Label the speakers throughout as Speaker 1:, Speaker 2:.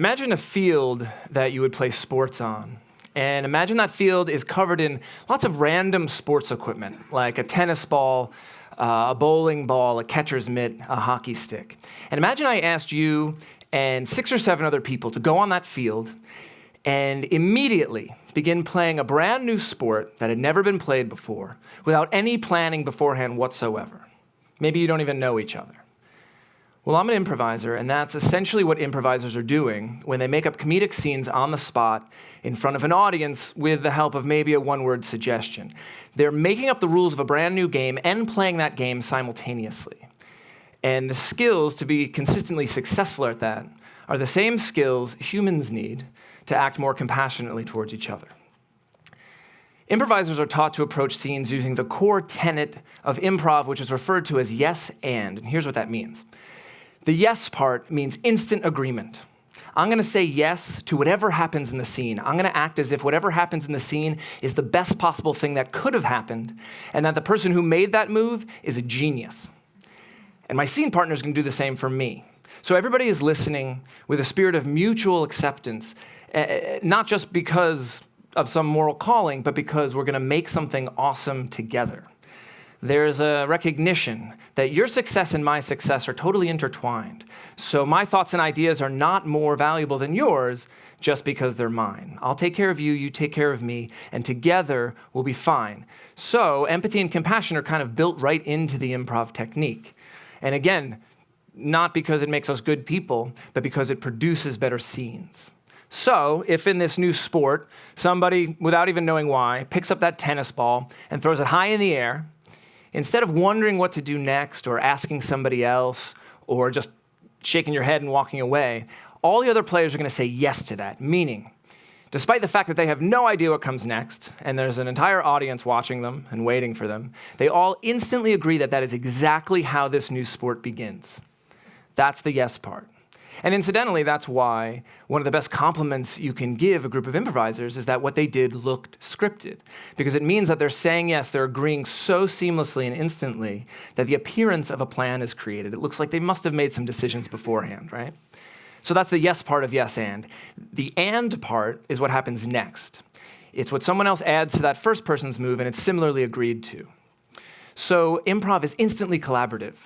Speaker 1: Imagine a field that you would play sports on. And imagine that field is covered in lots of random sports equipment, like a tennis ball, a bowling ball, a catcher's mitt, a hockey stick. And imagine I asked you and 6 or 7 other people to go on that field and immediately begin playing a brand new sport that had never been played before without any planning beforehand whatsoever. Maybe you don't even know each other. Well, I'm an improviser, and that's essentially what improvisers are doing when they make up comedic scenes on the spot in front of an audience with the help of maybe a one-word suggestion. They're making up the rules of a brand new game and playing that game simultaneously. And the skills to be consistently successful at that are the same skills humans need to act more compassionately towards each other. Improvisers are taught to approach scenes using the core tenet of improv, which is referred to as yes and here's what that means. The yes part means instant agreement. I'm going to say yes to whatever happens in the scene. I'm going to act as if whatever happens in the scene is the best possible thing that could have happened, and that the person who made that move is a genius. And my scene partner is going to do the same for me. So everybody is listening with a spirit of mutual acceptance, not just because of some moral calling, but because we're going to make something awesome together. There's a recognition that your success and my success are totally intertwined. So my thoughts and ideas are not more valuable than yours just because they're mine. I'll take care of you, you take care of me, and together we'll be fine. So empathy and compassion are kind of built right into the improv technique. And again, not because it makes us good people, but because it produces better scenes. So if in this new sport, somebody, without even knowing why, picks up that tennis ball and throws it high in the air, instead of wondering what to do next or asking somebody else or just shaking your head and walking away, all the other players are going to say yes to that, meaning, despite the fact that they have no idea what comes next, and there's an entire audience watching them and waiting for them, they all instantly agree that that is exactly how this new sport begins. That's the yes part. And incidentally, that's why one of the best compliments you can give a group of improvisers is that what they did looked scripted, because it means that they're saying yes, they're agreeing so seamlessly and instantly that the appearance of a plan is created. It looks like they must have made some decisions beforehand, right? So that's the yes part of yes and. The and part is what happens next. It's what someone else adds to that first person's move, and it's similarly agreed to. So improv is instantly collaborative.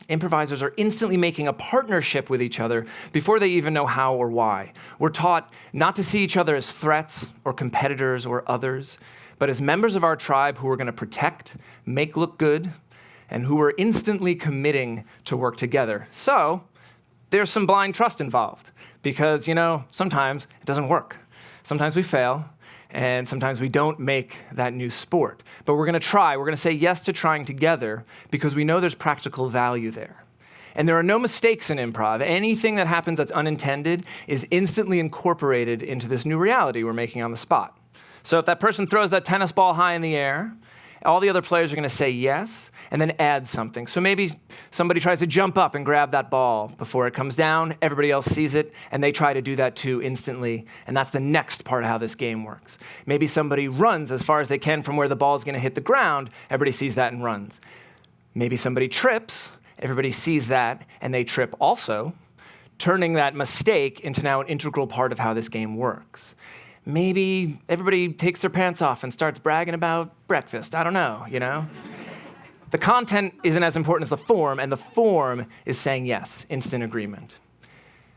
Speaker 1: Improvisers are instantly making a partnership with each other before they even know how or why. We're taught not to see each other as threats or competitors or others, but as members of our tribe who we're going to protect, make look good, and who are instantly committing to work together. So there's some blind trust involved because, sometimes it doesn't work. Sometimes we fail. And sometimes we don't make that new sport. But we're going to try. We're going to say yes to trying together because we know there's practical value there. And there are no mistakes in improv. Anything that happens that's unintended is instantly incorporated into this new reality we're making on the spot. So if that person throws that tennis ball high in the air, all the other players are going to say yes and then add something. So maybe somebody tries to jump up and grab that ball before it comes down. Everybody else sees it, and they try to do that too instantly. And that's the next part of how this game works. Maybe somebody runs as far as they can from where the ball is going to hit the ground. Everybody sees that and runs. Maybe somebody trips. Everybody sees that, and they trip also, turning that mistake into now an integral part of how this game works. Maybe everybody takes their pants off and starts bragging about breakfast. I don't know, The content isn't as important as the form, and the form is saying yes, instant agreement.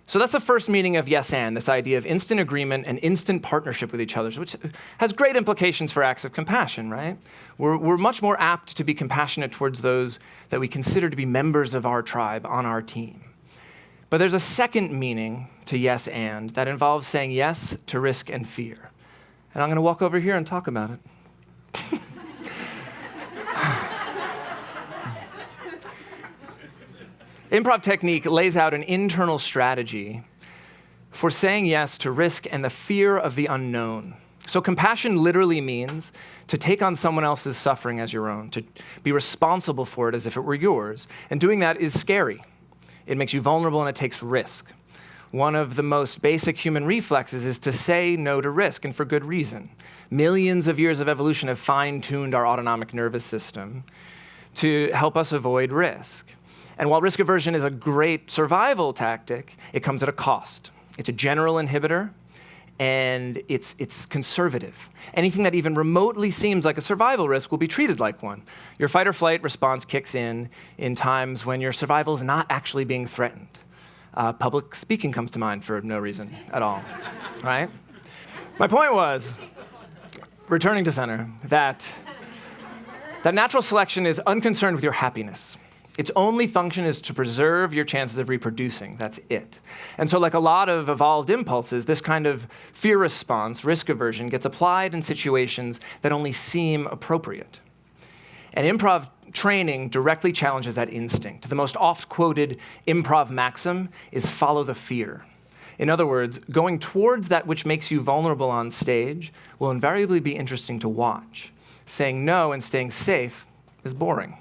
Speaker 1: So that's the first meaning of yes and, this idea of instant agreement and instant partnership with each other, which has great implications for acts of compassion, right? We're much more apt to be compassionate towards those that we consider to be members of our tribe on our team. But there's a second meaning to yes and that involves saying yes to risk and fear. And I'm going to walk over here and talk about it. Improv technique lays out an internal strategy for saying yes to risk and the fear of the unknown. So compassion literally means to take on someone else's suffering as your own, to be responsible for it as if it were yours. And doing that is scary. It makes you vulnerable and it takes risk. One of the most basic human reflexes is to say no to risk, and for good reason. Millions of years of evolution have fine-tuned our autonomic nervous system to help us avoid risk. And while risk aversion is a great survival tactic, it comes at a cost. it's a general inhibitor, and it's conservative. Anything that even remotely seems like a survival risk will be treated like one. Your fight or flight response kicks in times when your survival is not actually being threatened. Public speaking comes to mind for no reason at all, right? My point was, returning to center, that natural selection is unconcerned with your happiness. Its only function is to preserve your chances of reproducing. That's it. And so like a lot of evolved impulses, this kind of fear response, risk aversion, gets applied in situations that only seem appropriate. And improv training directly challenges that instinct. The most oft-quoted improv maxim is follow the fear. In other words, going towards that which makes you vulnerable on stage will invariably be interesting to watch. Saying no and staying safe is boring.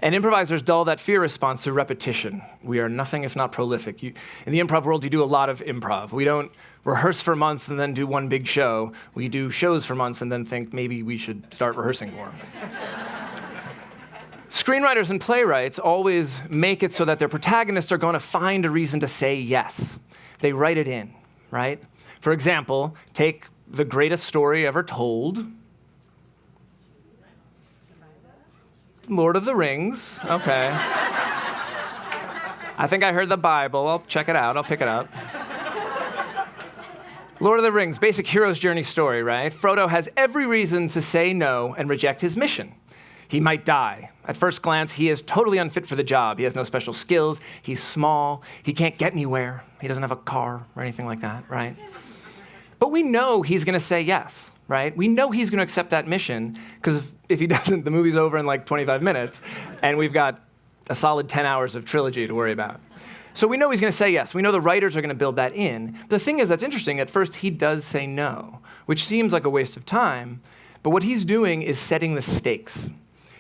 Speaker 1: And improvisers dull that fear response through repetition. We are nothing if not prolific. In the improv world, you do a lot of improv. We don't rehearse for months and then do one big show. We do shows for months and then think maybe we should start rehearsing more. Screenwriters and playwrights always make it so that their protagonists are going to find a reason to say yes. They write it in, right? For example, take the greatest story ever told, Lord of the Rings. Okay. I think I heard the Bible. I'll check it out. I'll pick it up. Lord of the Rings, basic hero's journey story, right? Frodo has every reason to say no and reject his mission. He might die. At first glance, he is totally unfit for the job. He has no special skills. He's small. He can't get anywhere. He doesn't have a car or anything like that, right? But we know he's going to say yes, right? We know he's going to accept that mission, because if he doesn't, the movie's over in like 25 minutes, and we've got a solid 10 hours of trilogy to worry about. So we know he's going to say yes. We know the writers are going to build that in. But the thing is that's interesting, at first he does say no, which seems like a waste of time, but what he's doing is setting the stakes.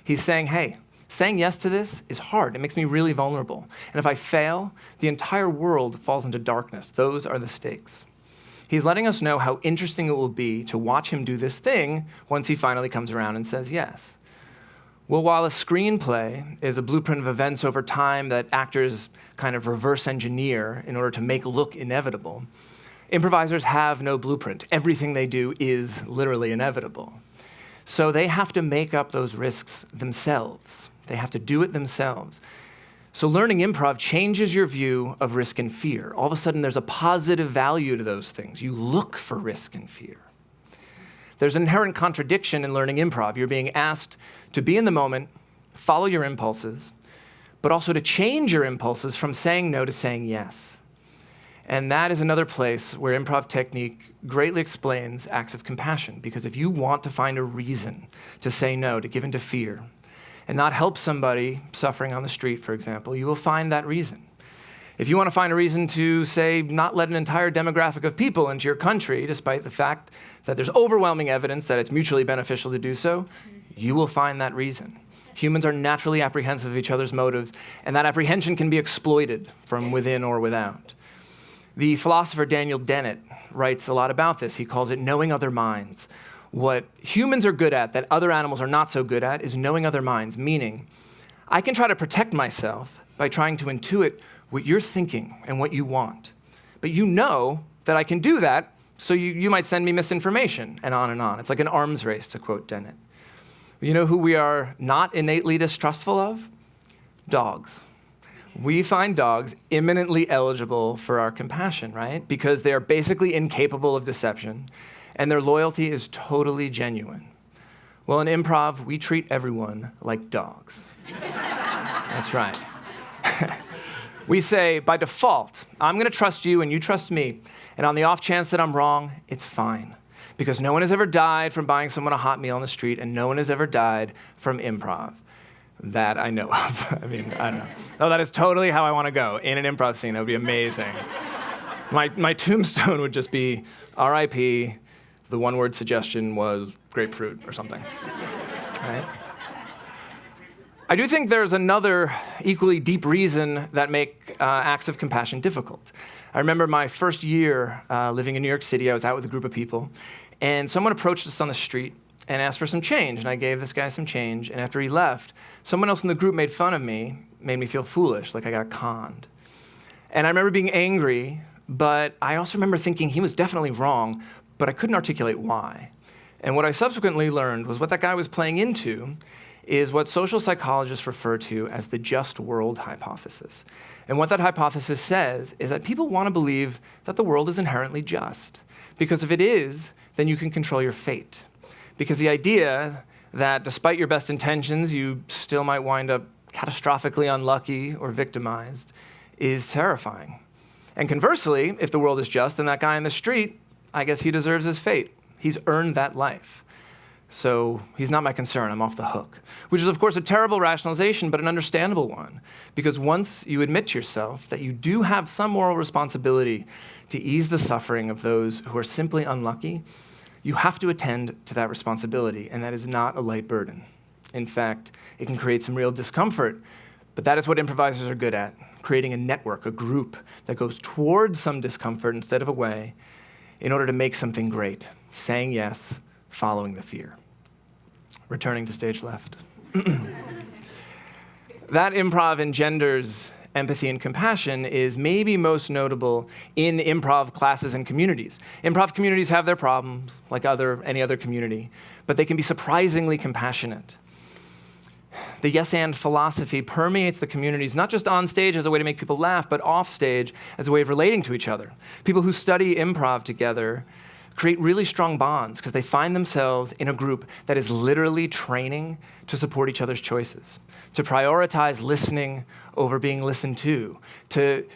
Speaker 1: He's saying, hey, saying yes to this is hard. It makes me really vulnerable. And if I fail, the entire world falls into darkness. Those are the stakes. He's letting us know how interesting it will be to watch him do this thing once he finally comes around and says yes. Well, while a screenplay is a blueprint of events over time that actors kind of reverse engineer in order to make look inevitable, improvisers have no blueprint. Everything they do is literally inevitable. So they have to make up those risks themselves. They have to do it themselves. So learning improv changes your view of risk and fear. All of a sudden, there's a positive value to those things. You look for risk and fear. There's an inherent contradiction in learning improv. You're being asked to be in the moment, follow your impulses, but also to change your impulses from saying no to saying yes. And that is another place where improv technique greatly explains acts of compassion, because if you want to find a reason to say no, to give in to fear, and not help somebody suffering on the street, for example, you will find that reason. If you want to find a reason to, say, not let an entire demographic of people into your country, despite the fact that there's overwhelming evidence that it's mutually beneficial to do so, you will find that reason. Humans are naturally apprehensive of each other's motives, and that apprehension can be exploited from within or without. The philosopher Daniel Dennett writes a lot about this. He calls it knowing other minds. What humans are good at that other animals are not so good at is knowing other minds, meaning I can try to protect myself by trying to intuit what you're thinking and what you want. But you know that I can do that, so you might send me misinformation, and on and on. It's like an arms race, to quote Dennett. You know who we are not innately distrustful of? Dogs. We find dogs imminently eligible for our compassion, right? Because they are basically incapable of deception, and their loyalty is totally genuine. Well, in improv, we treat everyone like dogs. That's right. We say, by default, I'm going to trust you and you trust me, and on the off chance that I'm wrong, it's fine. Because no one has ever died from buying someone a hot meal on the street, and no one has ever died from improv. That I know of. I mean, I don't know. No, that is totally how I want to go. In an improv scene, that would be amazing. My tombstone would just be R.I.P. The one-word suggestion was grapefruit or something. Right? I do think there's another equally deep reason that make acts of compassion difficult. I remember my first year living in New York City. I was out with a group of people, and someone approached us on the street and asked for some change, and I gave this guy some change, and after he left, someone else in the group made fun of me, made me feel foolish, like I got conned. And I remember being angry but I also remember thinking he was definitely wrong, but I couldn't articulate why. And what I subsequently learned was what that guy was playing into is what social psychologists refer to as the just world hypothesis. And what that hypothesis says is that people want to believe that the world is inherently just. Because if it is, then you can control your fate. Because the idea that despite your best intentions, you still might wind up catastrophically unlucky or victimized is terrifying. And conversely, if the world is just, then that guy in the street, I guess he deserves his fate. He's earned that life. So he's not my concern, I'm off the hook. Which is, of course, a terrible rationalization, but an understandable one. Because once you admit to yourself that you do have some moral responsibility to ease the suffering of those who are simply unlucky, you have to attend to that responsibility, and that is not a light burden. In fact, it can create some real discomfort, but that is what improvisers are good at, creating a network, a group that goes towards some discomfort instead of away in order to make something great, saying yes, following the fear. Returning to stage left. That improv engenders empathy and compassion is maybe most notable in improv classes and communities. Improv communities have their problems, like any other community, but they can be surprisingly compassionate. The yes-and philosophy permeates the communities, not just on stage as a way to make people laugh, but off stage as a way of relating to each other. People who study improv together create really strong bonds because they find themselves in a group that is literally training to support each other's choices, to prioritize listening over being listened to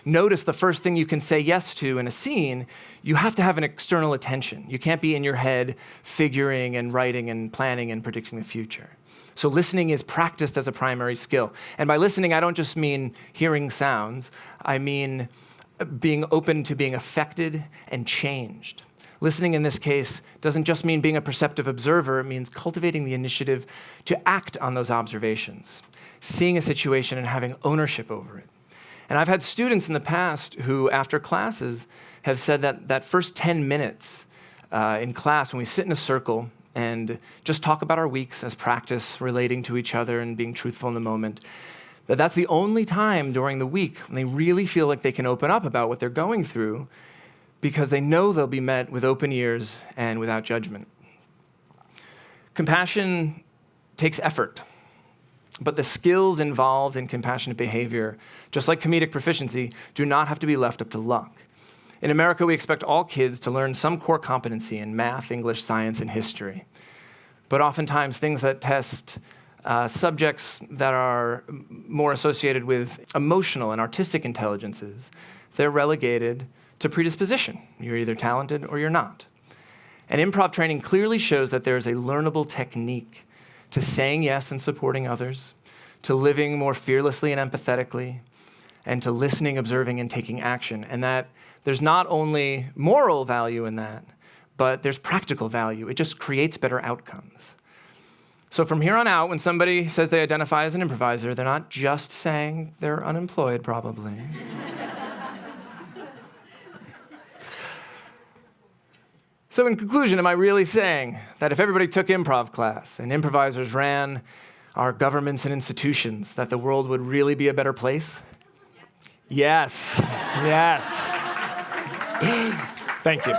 Speaker 1: notice the first thing you can say yes to in a scene. You have to have an external attention. You can't be in your head figuring and writing and planning and predicting the future. So listening is practiced as a primary skill. And by listening, I don't just mean hearing sounds. I mean being open to being affected and changed. Listening in this case doesn't just mean being a perceptive observer, it means cultivating the initiative to act on those observations, seeing a situation and having ownership over it. And I've had students in the past who, after classes, have said that first 10 minutes in class, when we sit in a circle and just talk about our weeks as practice, relating to each other and being truthful in the moment, that's the only time during the week when they really feel like they can open up about what they're going through, because they know they'll be met with open ears and without judgment. Compassion takes effort, but the skills involved in compassionate behavior, just like comedic proficiency, do not have to be left up to luck. In America, we expect all kids to learn some core competency in math, English, science, and history. But oftentimes, things that test subjects that are more associated with emotional and artistic intelligences, they're relegated to predisposition. You're either talented or you're not. And improv training clearly shows that there is a learnable technique to saying yes and supporting others, to living more fearlessly and empathetically, and to listening, observing, and taking action. And that there's not only moral value in that, but there's practical value. It just creates better outcomes. So from here on out, when somebody says they identify as an improviser, they're not just saying they're unemployed, probably. So in conclusion, am I really saying that if everybody took improv class and improvisers ran our governments and institutions, that the world would really be a better place? Yes, yes. Thank you.